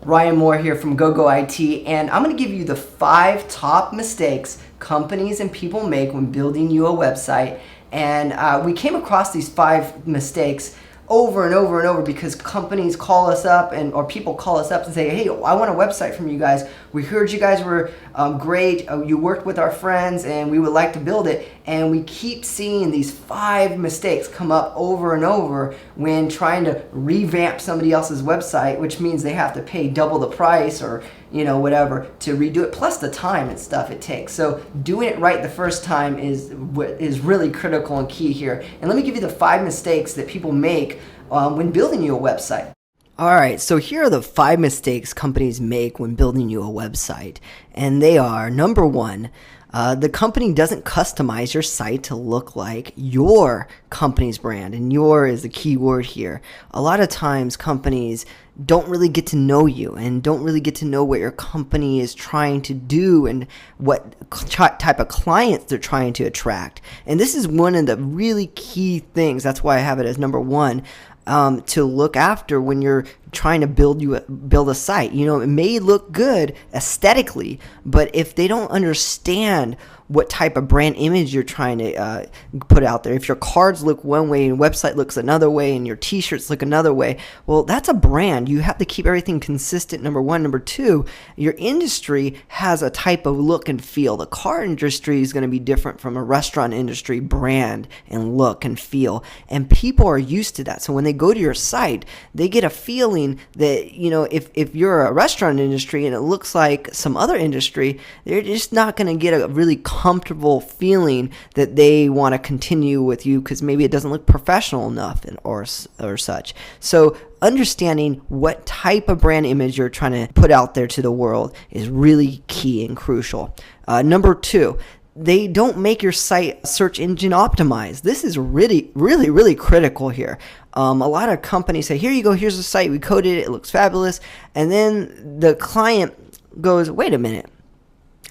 Ryan Moore here from GoGo IT, and I'm going to give you the 5 top mistakes companies and people make when building you a website. And we came across these 5 mistakes over and over and over because companies call us up or people call us up and say, hey, I want a website from you guys. We heard you guys were great. You worked with our friends and we would like to build it. And we keep seeing these 5 mistakes come up over and over when trying to revamp somebody else's website, which means they have to pay double the price or whatever to redo it, plus the time and stuff it takes. So doing it right the first time is really critical and key here. And let me give you the 5 mistakes that people make when building you a website. All right, so here are the 5 mistakes companies make when building you a website. And they are, number 1, the company doesn't customize your site to look like your company's brand, and your is the key word here. A lot of times companies don't really get to know you and don't really get to know what your company is trying to do and what type of clients they're trying to attract. And this is one of the really key things. That's why I have it as number 1. To look after when you're trying to build a site. It may look good aesthetically, but if they don't understand what type of brand image you're trying to put out there, if your cards look one way and website looks another way and your t-shirts look another way, well, that's a brand. You have to keep everything consistent, number 1. Number 2, your industry has a type of look and feel. The car industry is going to be different from a restaurant industry brand and look and feel, and people are used to that. So when they go to your site, they get a feeling that, if you're a restaurant industry and it looks like some other industry, they're just not going to get a really comfortable feeling that they want to continue with you because maybe it doesn't look professional enough or such. So understanding what type of brand image you're trying to put out there to the world is really key and crucial. Number 2, they don't make your site search engine optimized. This is really, really, really critical here. A lot of companies say, here you go, here's the site, we coded it, it looks fabulous. And then the client goes, wait a minute,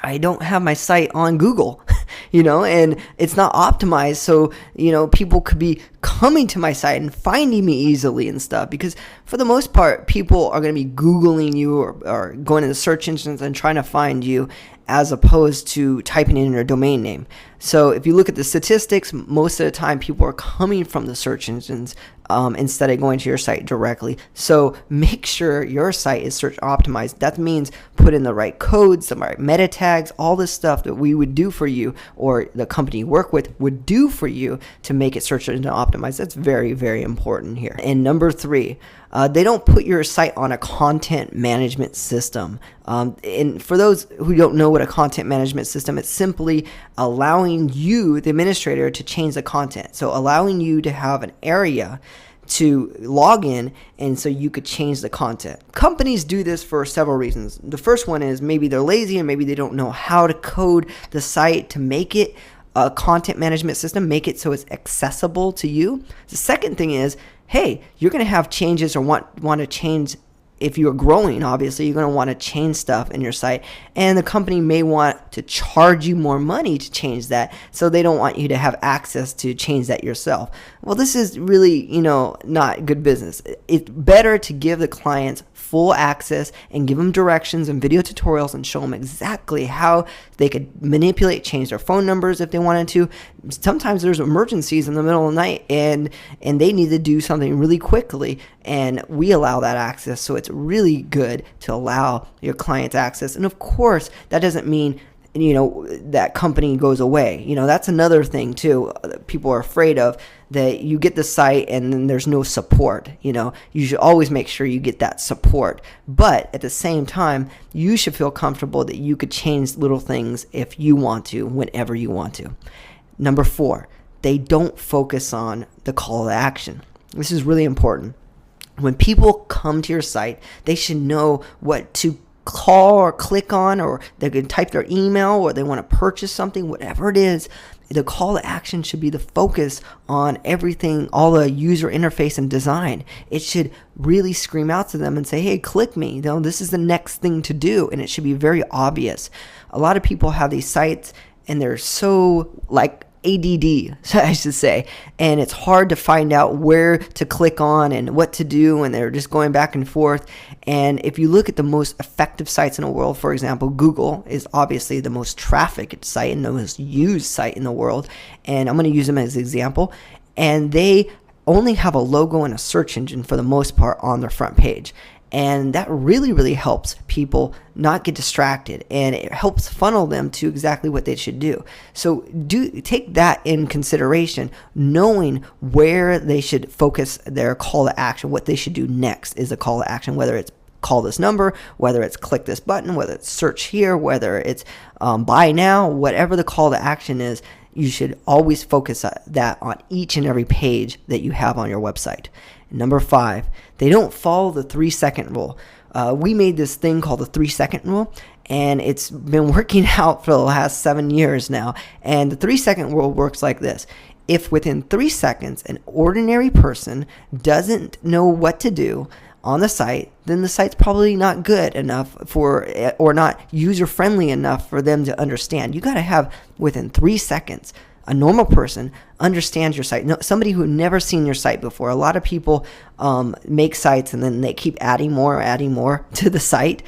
I don't have my site on Google, and it's not optimized. So, people could be coming to my site and finding me easily and stuff, because for the most part, people are going to be Googling you or going to the search engines and trying to find you as opposed to typing in your domain name. So if you look at the statistics, most of the time people are coming from the search engines instead of going to your site directly. So make sure your site is search optimized. That means put in the right codes, the right meta tags, all this stuff that we would do for you or the company you work with would do for you to make it search engine optimized. That's very, very important here. And number 3, they don't put your site on a content management system. And for those who don't know what a content management system, it's simply allowing you, the administrator, to change the content. So allowing you to have an area to log in and so you could change the content. Companies do this for several reasons. The first one is maybe they're lazy and maybe they don't know how to code the site to make it a content management system, make it so it's accessible to you. The second thing is, hey, you're going to have changes or want to change. If you're growing, obviously, you're going to want to change stuff in your site, and the company may want to charge you more money to change that, so they don't want you to have access to change that yourself. Well, this is really, not good business. It's better to give the clients full access and give them directions and video tutorials and show them exactly how they could manipulate, change their phone numbers if they wanted to. Sometimes there's emergencies in the middle of the night and they need to do something really quickly, and we allow that access. So it's really good to allow your clients access. And of course, that doesn't mean that company goes away. That's another thing too that people are afraid of, that you get the site and then there's no support. You should always make sure you get that support, but at the same time, you should feel comfortable that you could change little things if you want to, whenever you want to. Number 4, they don't focus on the call to action. This is really important. When people come to your site, they should know what to call or click on, or they can type their email, or they want to purchase something, whatever it is. The call to action should be the focus on everything, all the user interface and design. It should really scream out to them and say, hey, click me. This is the next thing to do, and it should be very obvious. A lot of people have these sites and they're so ADD, I should say, and it's hard to find out where to click on and what to do, and they're just going back and forth. And if you look at the most effective sites in the world, for example, Google is obviously the most trafficked site and the most used site in the world, and I'm going to use them as an example, and they only have a logo and a search engine for the most part on their front page. And that really helps people not get distracted, and it helps funnel them to exactly what they should do. So take that in consideration, knowing where they should focus their call to action. What they should do next is a call to action, whether it's call this number, whether it's click this button, whether it's search here, whether it's buy now, whatever the call to action is. You should always focus that on each and every page that you have on your website. Number 5, they don't follow the 3-second rule. We made this thing called the 3-second rule, and it's been working out for the last 7 years now. And the 3-second rule works like this. If within 3 seconds an ordinary person doesn't know what to do on the site, then the site's probably not good enough or not user-friendly enough for them to understand. You got to have within 3 seconds a normal person understands your site. No, somebody who never seen your site before. A lot of people make sites and then they keep adding more to the site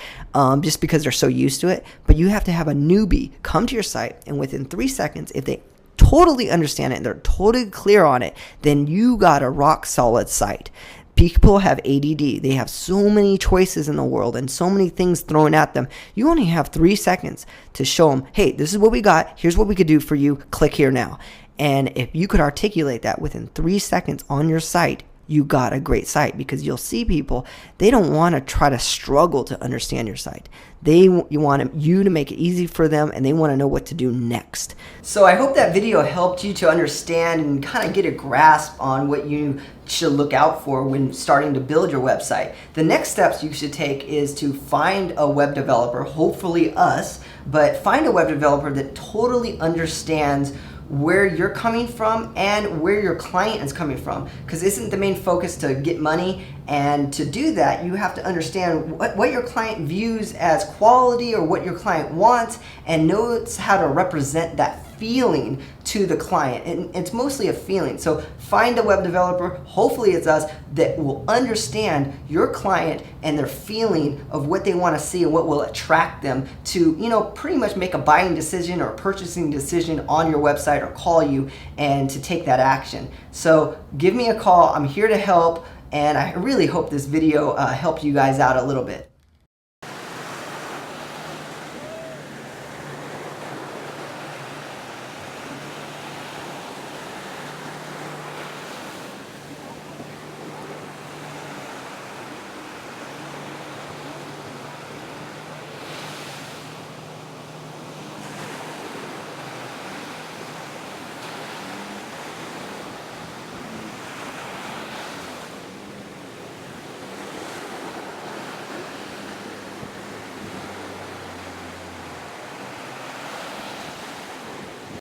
just because they're so used to it. But you have to have a newbie come to your site, and within 3 seconds, if they totally understand it and they're totally clear on it, then you got a rock solid site. People have ADD. They have so many choices in the world and so many things thrown at them. You only have 3 seconds to show them, hey, this is what we got. Here's what we could do for you. Click here now. And if you could articulate that within 3 seconds on your site, you got a great site, because you'll see people, they don't want to try to struggle to understand your site. You want you to make it easy for them, and they want to know what to do next. So I hope that video helped you to understand and kind of get a grasp on what you should look out for when starting to build your website. The next steps you should take is to find a web developer, hopefully us, but find a web developer that totally understands where you're coming from and where your client is coming from, because isn't the main focus to get money? And to do that, you have to understand what your client views as quality or what your client wants, and knows how to represent that feeling to the client. And it's mostly a feeling. So find a web developer, hopefully it's us, that will understand your client and their feeling of what they want to see and what will attract them to, pretty much make a buying decision or purchasing decision on your website, or call you and to take that action. So give me a call. I'm here to help, and I really hope this video helped you guys out a little bit.